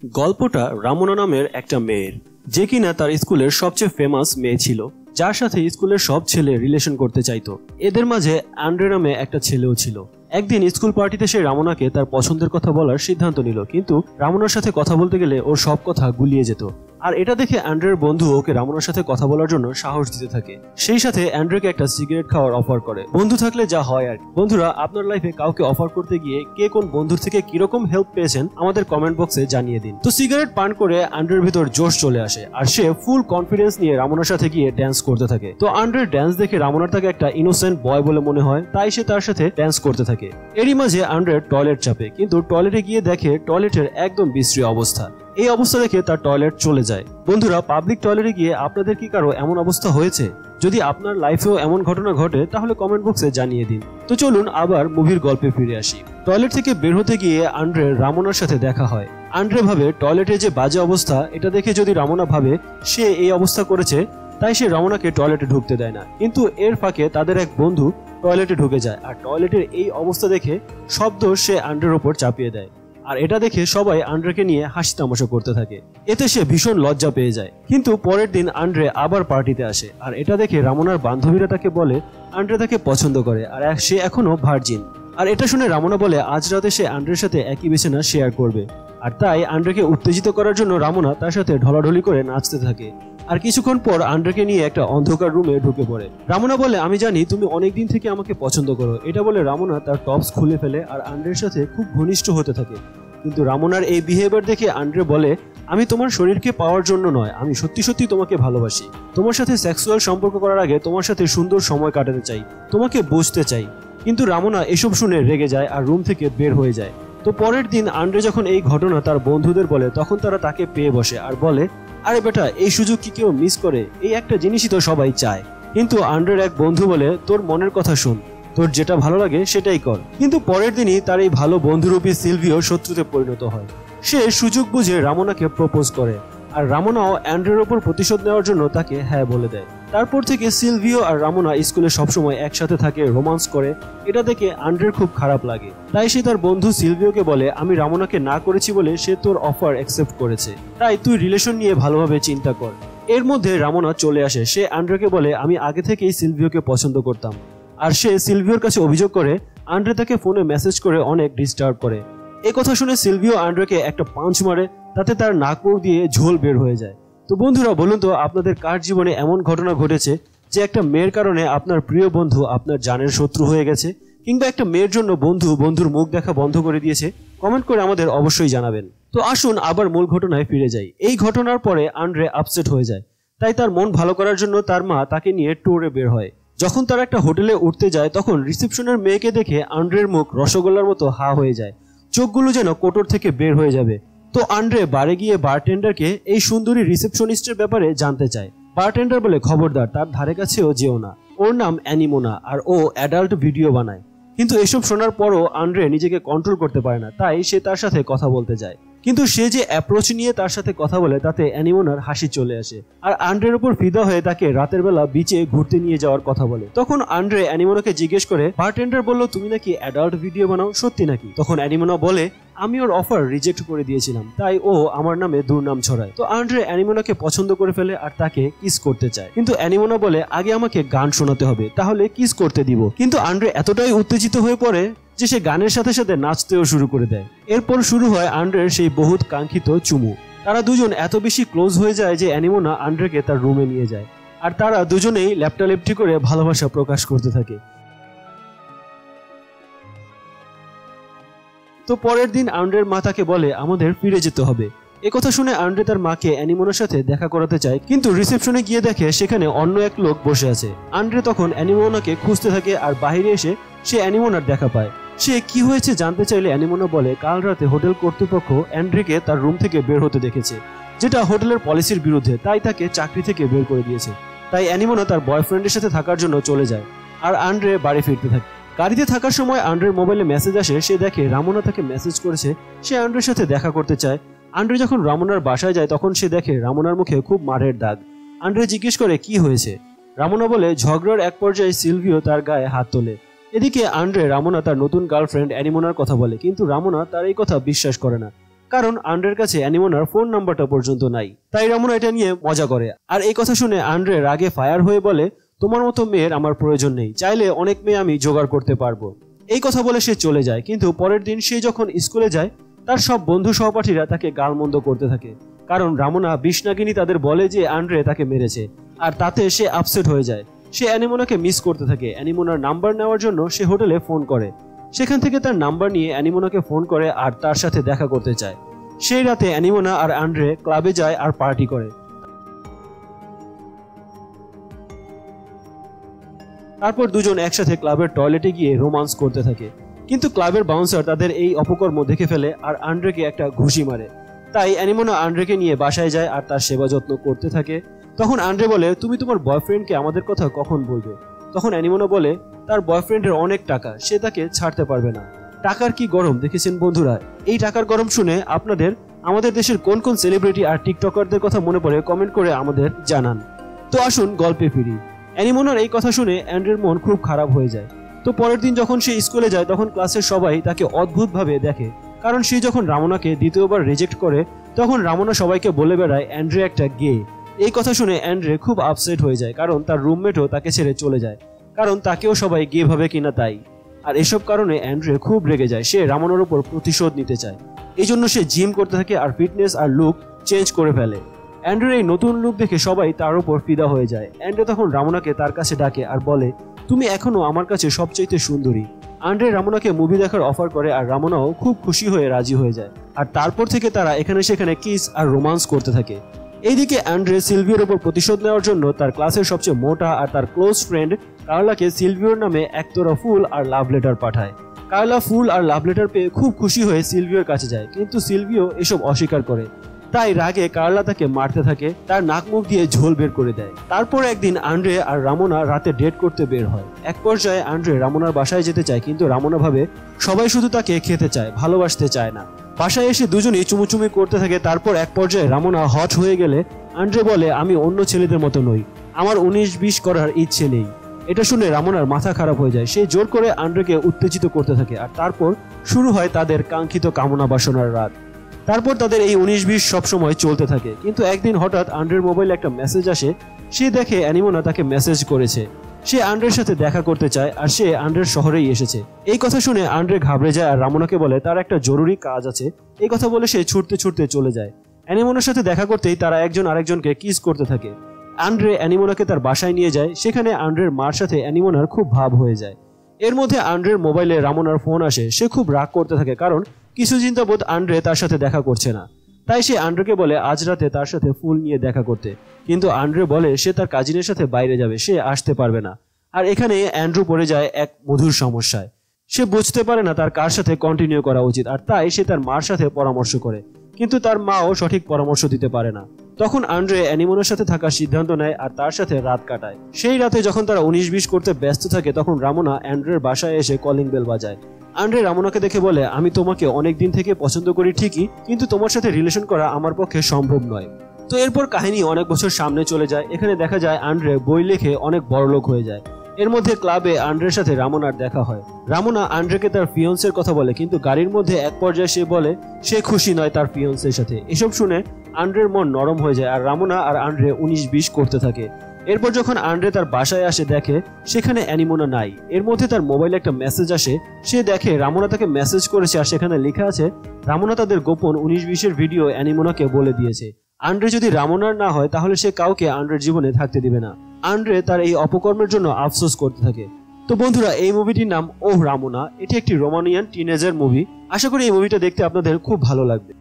গল্পটা রামোনা নামের একটা মেয়ের, যে কিনা তার স্কুলের সবচেয়ে ফেমাস মেয়ে ছিল, যার সাথে স্কুলের সব ছেলে রিলেশন করতে চাইতো। এদের মাঝে অ্যান্ড্রে নামে একটা ছেলেও ছিল। একদিন স্কুল পার্টিতে সে রামোনাকে তার পছন্দের কথা বলার সিদ্ধান্ত নিল, কিন্তু রামোনার সাথে কথা বলতে গেলে ওর সব কথা গুলিয়ে যেত। আর এটা দেখে অ্যান্ড্রের বন্ধু ওকে রামোনার সাথে কথা বলার জন্য সাহস দিতে থাকে। সেই সাথে অ্যান্ড্রেকে একটা সিগারেট খাওয়ার অফার করে। বন্ধু থাকলে যা হয় আর। বন্ধুরা, আপনার লাইফে কাউকে অফার করতে গিয়ে কে কোন বন্ধুর থেকে কিরকম হেল্প পেয়েছেন আমাদের কমেন্ট বক্সে জানিয়ে দিন। তো সিগারেট পান করে অ্যান্ড্রের ভিতর জোশ চলে আসে আর সে ফুল কনফিডেন্স নিয়ে রামোনার সাথে গিয়ে ড্যান্স করতে থাকে। তো অ্যান্ড্রের ড্যান্স দেখে রামোনার তাকে একটা ইনোসেন্ট বয় বলে মনে হয়, তাই সে তার সাথে ড্যান্স করতে থাকে। এরই মাঝে অ্যান্ড্রের টয়লেট চাপে, কিন্তু টয়লেটে গিয়ে দেখে টয়লেটের একদম বিশ্রী অবস্থা। এই অবস্থা দেখে তার টয়লেট চলে যায়। বন্ধুরা, পাবলিক টয়লেটে গিয়ে আপনাদের কি কারো এমন অবস্থা হয়েছে? যদি আপনার লাইফেও এমন ঘটনা ঘটে তাহলে কমেন্ট বক্সে জানিয়ে দিন। তো চলুন আবার মুভির গল্পে ফিরে আসি। টয়লেট থেকে বের হতে গিয়ে অ্যান্ড্রের রামোনার সাথে দেখা হয়। অ্যান্ড্রে ভাবে টয়লেটে যে বাজে অবস্থা, এটা দেখে যদি রামোনা ভাবে সে এই অবস্থা করেছে, তাই সে রামোনাকে টয়লেটে ঢুকতে দেয় না। কিন্তু এর ফাঁকে তাদের এক বন্ধু টয়লেটে ঢুকে যায় আর টয়লেটের এই অবস্থা দেখে সব দোষ সে অ্যান্ড্রের ওপর চাপিয়ে দেয়। আর এটা দেখে সবাই অ্যান্ড্রেকে নিয়ে হাসি তামাশা করতে থাকে। এতে সে ভীষণ লজ্জা পেয়ে যায়। কিন্তু পরের দিন অ্যান্ড্রে আবার পার্টিতে আসে আর এটা দেখে রামোনার বান্ধবীরা তাকে বলে অ্যান্ড্রে তাকে পছন্দ করে আর সে এখনো ভার্জিন। আর এটা শুনে রামোনা বলে আজ রাতে সে অ্যান্ড্রের সাথে একই বিছানা শেয়ার করবে। আর তাই অ্যান্ড্রেকে উত্তেজিত করার জন্য রামোনা তার সাথে ঢলাঢলি করে নাচতে থাকে। আর কিছুক্ষণ পর অ্যান্ড্রেকে নিয়ে একটা অন্ধকার রুমে ঢুকে পড়ে। রামোনা বলে আমি জানি তুমি অনেকদিন থেকে আমাকে পছন্দ করো। এটা বলে রামোনা তার টপস খুলে ফেলে আর অ্যান্ড্রের সাথে খুব ঘনিষ্ঠ হতে থাকে। কিন্তু রামোনার এই বিহেভিয়ার দেখে অ্যান্ড্রে বলে আমি তোমার শরীরকে পাওয়ার জন্য নয়, আমি সত্যি সত্যি তোমাকে ভালোবাসি। তোমার সাথে সেক্সুয়াল সম্পর্ক করার আগে তোমার সাথে সুন্দর সময় কাটাতে চাই, তোমাকে বুঝতে চাই। কিন্তু রামোনা এসব শুনে রেগে যায় আর রুম থেকে বের হয়ে যায়। তো পরের দিন অ্যান্ড্রে যখন এই ঘটনা তার বন্ধুদের বলে, তখন তারা তাকে পেয়ে বসে আর বলে আরে বেটা, এই সুযোগ কি কেউ মিস করে? এই একটা জিনিসই তো সবাই চায়। কিন্তু অ্যান্ড্রের এক বন্ধু বলে তোর মনের কথা শোন, তোর যেটা ভালো লাগে সেটাই কর। কিন্তু পরের দিনই তার এই ভালো বন্ধুরূপী সিলভিও শত্রুতে পরিণত হয়। সে সুযোগ বুঝে রামোনাকে প্রপোজ করে আর রামোনাও অ্যান্ড্রের ওপর প্রতিশোধ নেওয়ার জন্য তাকে হ্যাঁ বলে দেয়। তারপর থেকে সিলভিও আর রামোনা স্কুলে সবসময় একসাথে থাকে, রোমান্স করে। এটা দেখে অ্যান্ড্রের খুব খারাপ লাগে, তাই সে তার বন্ধু সিলভিওকে বলে আমি রামোনাকে না করেছি বলে সে তোর অফার অ্যাকসেপ্ট করেছে, তাই তুই রিলেশন নিয়ে ভালোভাবে চিন্তা কর। এর মধ্যে রামোনা চলে আসে। সে অ্যান্ড্রেকে বলে আমি আগে থেকেই সিলভিওকে পছন্দ করতাম। আর সে সিলভিওর কাছে অভিযোগ করে অ্যান্ড্রে তাকে ফোনে মেসেজ করে অনেক ডিস্টার্ব করে। এই কথা শুনে সিলভিও অ্যান্ড্রেকে একটা পাঞ্চ মারে, তাতে তার নাক মুখ দিয়ে ঝোল বের হয়ে যায়। তো বন্ধুরা, বলুন তো আপনাদের কার জীবনে এমন ঘটনা ঘটেছে যে একটা মেয়ের কারণে আপনার প্রিয় বন্ধু আপনার জানের শত্রু হয়ে গেছে, কিংবা একটা মেয়ের জন্য বন্ধুর মুখ দেখা বন্ধ করে দিয়েছে? কমেন্ট করে আমাদের অবশ্যই জানাবেন। তো আসুন আবার মূল ঘটনায় ফিরে যাই। এই ঘটনার পরে অ্যান্ড্রে আপসেট হয়ে যায়, তাই তার মন ভালো করার জন্য তার মা তাকে নিয়ে ট্যুরে বের হয়। যখন তারা একটা হোটেলে উঠতে যায় তখন রিসেপশনের মেয়েকে দেখে অ্যান্ড্রের মুখ রসগোল্লার মতো হা হয়ে যায়, চোখগুলো যেন কোটর থেকে বের হয়ে যাবে। তো অ্যান্ড্রে বারে গিয়ে বারটেন্ডারকে এই সুন্দরী রিসেপশনিস্টের ব্যাপারে জানতে চায়। বারটেন্ডার বলে খবরদার তার ধারে কাছেও যেও না, ওর নাম অ্যানিমোনা আর ও অ্যাডাল্ট ভিডিও বানায়। কিন্তু এসব শোনার পরও অ্যান্ড্রে নিজেকে কন্ট্রোল করতে পারে না, তাই সে তার সাথে কথা বলতে যায়। কিন্তু সে যে অ্যাপ্রোচ নিয়ে তার সাথে কথা বলে তাতে অ্যানিমোনার হাসি চলে আসে আর অ্যান্ড্রের উপর ফিদা হয়ে তাকে রাতের বেলা বিচে ঘুরতে নিয়ে যাওয়ার কথা বলে। তখন অ্যান্ড্রে অ্যানিমোনাকে জিজ্ঞেস করে বারটেন্ডার বলল তুমি নাকি অ্যাডাল্ট ভিডিও বানাও, সত্যি নাকি? তখন অ্যানিমোনা বলে আমি ওর অফার রিজেক্ট করে দিয়েছিলাম, তাই ও আমার নামে দুর্নাম ছড়ায়। তো অ্যান্ড্রে অ্যানিমোনাকে পছন্দ করে ফেলে আর তাকে কিস করতে চায়। কিন্তু অ্যানিমোনা বলে আগে আমাকে গান শোনাতে হবে, তাহলে কিস করতে দিব। কিন্তু অ্যান্ড্রে এতটাই উত্তেজিত হয়ে পড়ে যে সে গানের সাথে সাথে নাচতেও শুরু করে দেয়। এরপর শুরু হয় অ্যান্ড্রের সেই বহুত কাঙ্ক্ষিত চুমু। তারা দুজন এত বেশি ক্লোজ হয়ে যায় যে অ্যানিমোনা অ্যান্ড্রেকে তার রুমে নিয়ে যায় আর তারা দুজনেই লেপটালেপটি করে ভালোবাসা প্রকাশ করতে থাকে। তো পরের দিন অ্যান্ড্রের মা তাকে বলে আমাদের ফিরে যেতে হবে। একথা শুনে অ্যান্ড্রে তার মাকে অ্যানিমোনার সাথে দেখা করাতে চায়, কিন্তু রিসেপশনে গিয়ে দেখে সেখানে অন্য এক লোক বসে আছে। অ্যান্ড্রে তখন অ্যানিমোনাকে খুঁজতে থাকে আর বাইরে এসে সে অ্যানিমোনার দেখা পায়। সে কি হয়েছে জানতে চাইলে অ্যানিমোনা বলে কাল রাতে হোটেল কর্তৃপক্ষ অ্যান্ড্রেকে তার রুম থেকে বের হতে দেখেছে, যেটা হোটেলের পলিসির বিরুদ্ধে, তাই তাকে চাকরি থেকে বের করে দিয়েছে। তাই অ্যানিমোনা তার বয়ফ্রেন্ডের সাথে থাকার জন্য চলে যায় আর অ্যান্ড্রে বাড়ি ফিরতে থাকে। গাড়িতে থাকার সময় অ্যান্ড্রের মোবাইলে মেসেজ আসে। সে দেখে রামোনা তাকে মেসেজ করেছে, সে অ্যান্ড্রের সাথে দেখা করতে চায়। অ্যান্ড্রে যখন রামোনার বাসায় যায় তখন সে দেখে রামোনার মুখে খুব মারের দাগ। অ্যান্ড্রে জিজ্ঞেস করে কি হয়েছে। রামোনা বলে ঝগড়ার এক পর্যায়ে সিলভিও তার গায়ে হাত তোলে। এদিকে অ্যান্ড্রে রামোনা তার নতুন গার্লফ্রেন্ড অ্যানিমোনার কথা বলে, কিন্তু রামোনা তার এই কথা বিশ্বাস করে না। কারণ আন্ড্রের কাছে অ্যানিমোনার ফোন নাম্বারটা পর্যন্ত নাই। তাই রামোনা এটা নিয়ে মজা করে। আর এই কথা শুনে আন্ড্রে রাগে ফায়ার হয়ে বলে, তোমার মতো মেয়ের আমার প্রয়োজন নেই, চাইলে অনেক মেয়ে আমি জোগাড় করতে পারবো। এই কথা বলে সে চলে যায়। কিন্তু পরের দিন সে যখন স্কুলে যায় তার সব বন্ধু সহপাঠীরা তাকে গালমন্দ করতে থাকে, কারণ রামোনা বিষ্ণাগিনী তাদের বলে যে আন্ড্রে তাকে মেরেছে। আর তাতে সে আপসেট হয়ে যায়। সে অ্যানিমোনাকে মিস করতে থাকে। অ্যানিমোনার নাম্বার নেওয়ার জন্য সে হোটেলে ফোন করে। সেখান থেকে তার নাম্বার নিয়ে অ্যানিমোনাকে ফোন করে আর তার সাথে দেখা করতে চায়। সেই রাতে অ্যানিমোনা আর আন্ড্রে ক্লাবে যায় আর পার্টি করে। তারপর দুজন একসাথে ক্লাবের টয়লেটে গিয়ে রোমান্স করতে থাকে। কিন্তু ক্লাবের বাউন্সার তাদের এই অপকর্ম দেখে ফেলে আর আন্ড্রেকে একটা ঘুষি মারে। তাই অ্যানিমোনা আন্ড্রেকে নিয়ে বাসায় যায় আর তার সেবা যত্ন করতে থাকে। তখন আন্ড্রে বলে, তুমি তোমার বয়ফ্রেন্ডকে আমাদের কথা কখন বলবে? তখন অ্যানিমোনা বলে, তার বয়ফ্রেন্ডের অনেক টাকা, সে তাকে ছাড়তে পারবে না। টাকার কি গরম দেখেছেন বন্ধুরা? এই টাকার গরম শুনে আপনাদের আমাদের দেশের কোন কোন সেলিব্রিটি আর টিকটকারদের কথা মনে পড়ে কমেন্ট করে আমাদের জানান। তো আসুন গল্পে ফিরি। অ্যানিমোনার এই কথা শুনে অ্যান্ড্রের মন খুব খারাপ হয়ে যায়। তো পরের দিন যখন সে স্কুলে যায় তখন ক্লাসের সবাই তাকে অদ্ভুতভাবে দেখে, কারণ সে যখন রামোনাকে দ্বিতীয়বার রিজেক্ট করে তখন রামোনা সবাইকে বলে বেড়ায় অ্যান্ড্রে একটা গে। এই কথা শুনে অ্যান্ড্রে খুব আপসেট হয়ে যায়, কারণ তার রুমমেটও তাকে ছেড়ে চলে যায়, কারণ তাকেও সবাই গে ভাবে কিনা তাই। আর এসব কারণে অ্যান্ড্রে খুব রেগে যায়। সে রামোনার উপর প্রতিশোধ নিতে চায়। এই জন্য সে জিম করতে থাকে আর ফিটনেস আর লুক চেঞ্জ করে ফেলে। অ্যান্ড্রের এই নতুন লুক দেখে সবাই তার উপর ফিদা হয়ে যায়। অ্যান্ড্রে তখন রামোনাকে তার কাছে ডাকে আর বলে, তুমি এখনো আমার কাছে সবচাইতে সুন্দরী। আন্ড্রে রামোনাকে মুভি দেখার অফার করে আর রামোনাও খুব খুশি হয়ে রাজি হয়ে যায়। আর তারপর থেকে তারা এখানে সেখানে কিস আর রোমান্স করতে থাকে। এইদিকে অ্যান্ড্রে সিলভিওর উপর প্রতিশোধ নেওয়ার জন্য তার ক্লাসের সবচেয়ে মোটা আর তার ক্লোজ ফ্রেন্ড কার্লাকে সিলভিওর নামে একতরা ফুল আর লাভ লেটার পাঠায়। কার্লা ফুল আর লাভ লেটার পেয়ে খুব খুশি হয়ে সিলভিওর কাছে যায়, কিন্তু সিলভিও এসব অস্বীকার করে। তাই রাগে কার্লা তাকে মারতে থাকে, তার নাক মুখ দিয়ে ঝোল বের করে দেয়। তারপর একদিন আন্ড্রে আর রামোনা রাতে ডেট করতে বের হয়। এক পর্যায়ে আন্ড্রে রামোনার বাসায় যেতে চায়, কিন্তু রামোনা ভাবে সবাই শুধু তাকে খেতে চায়, ভালোবাসতে চায় না। বাসায় এসে দুজনেই চুমুচুমি করতে থাকে। তারপর এক পর্যায়ে রামোনা হট হয়ে গেলে আন্ড্রে বলে, আমি অন্য ছেলেদের মতো নই, আমার 19-20 করার ইচ্ছে নেই। এটা শুনে রামোনার মাথা খারাপ হয়ে যায়। সে জোর করে আন্ড্রেকে উত্তেজিত করতে থাকে। আর তারপর শুরু হয় তাদের কাঙ্ক্ষিত কামনা বাসনার রাত। তারপর তাদের এই 19-20 সবসময় চলতে থাকে। কিন্তু একদিন হঠাৎ আন্ড্রের মোবাইলে একটা মেসেজ আসে। সে দেখে অ্যানিমোনা তাকে মেসেজ করেছে। সে আন্ড্রের সাথে দেখা করতে চায় আর সে আন্ড্রের শহরেই এসেছে। এই কথা শুনে আন্ড্রে ঘাবড়ে যায় আর রামোনাকে বলে তার একটা জরুরি কাজ আছে। এই কথা বলে সে ছুটতে ছুটতে চলে যায়। অ্যানিমোনার সাথে দেখা করতেই তারা একজন আরেকজনকে কিস করতে থাকে। আন্ড্রে অ্যানিমোনাকে তার বাসায় নিয়ে যায়। সেখানে আন্ড্রের মার সাথে অ্যানিমোনার খুব ভাব হয়ে যায়। এর মধ্যে আন্ড্রের মোবাইলে রামোনার ফোন আসে। সে খুব রাগ করতে থাকে, কারণ কিছুদিন যাবৎ আন্ড্রে তার সাথে দেখা করছে না। তাই সে আন্ড্রেকে বলে আজ রাতে তার সাথে ফুল নিয়ে দেখা করতে। কিন্তু আন্ড্রে বলে সে তার কাজিনের সাথে বাইরে যাবে, সে আসতে পারবে না। আর এখানে অ্যান্ড্রু পড়ে যায় এক মধুর সমস্যায়। সে বুঝতে পারে না তার কার সাথে কন্টিনিউ করা উচিত, আর তাই সে তার মার সাথে পরামর্শ করে, কিন্তু তার মাও সঠিক পরামর্শ দিতে পারে না। তখন আন্ড্রে অ্যানিমোনার সাথে থাকার সিদ্ধান্ত নেয় আর তার সাথে রাত কাটায়। সেই রাতে যখন তারা 19-20 করতে ব্যস্ত থাকে তখন রামোনা অ্যান্ড্রের বাসায় এসে কলিং বেল বাজায়। আন্ড্রে রামোনাকে দেখে বলে, আমি তোমাকে অনেক দিন থেকে পছন্দ করি ঠিকই, কিন্তু তোমার সাথে রিলেশন করা আমার পক্ষে সম্ভব নয়। তো এরপর কাহিনী অনেক বছর সামনে চলে যায়। এখানে দেখা যায় আন্ড্রে বই লিখে অনেক বড়লোক হয়ে যায়। এর মধ্যে ক্লাবে আন্ড্রের সাথে রামোনার দেখা হয়। রামোনা আন্ড্রেকে তার ফিয়ন্সের কথা বলে, কিন্তু গাড়ির মধ্যে এক পর্যায়ে সে বলে সে খুশি নয় তার ফিয়ন্সের সাথে। এসব শুনে আন্ড্রের মন নরম হয়ে যায় আর রামোনা আর আন্ড্রে 19-20 করতে থাকে। এরপর যখন আন্ড্রে তার বাসায় আসে দেখে সেখানে অ্যানিমোনা নাই। এর মধ্যে তার মোবাইলে একটা মেসেজ আসে। সে দেখে রামোনা তাকে মেসেজ করেছে আর সেখানে লেখা আছে রামোনা তাদের গোপন 19-20 ভিডিও অ্যানিমোনাকে বলে দিয়েছে। আন্ড্রে যদি রামোনার না হয় তাহলে সে কাউকে আন্ড্রের জীবনে থাকতে দিবে না। আন্ড্রে তার এই অপকর্মের জন্য আফসোস করতে থাকে। তো বন্ধুরা, এই মুভিটির নাম ওহ রামোনা। এটি একটি রোমানিয়ান টিনেজার মুভি। আশা করি এই মুভিটা দেখতে আপনাদের খুব ভালো লাগবে।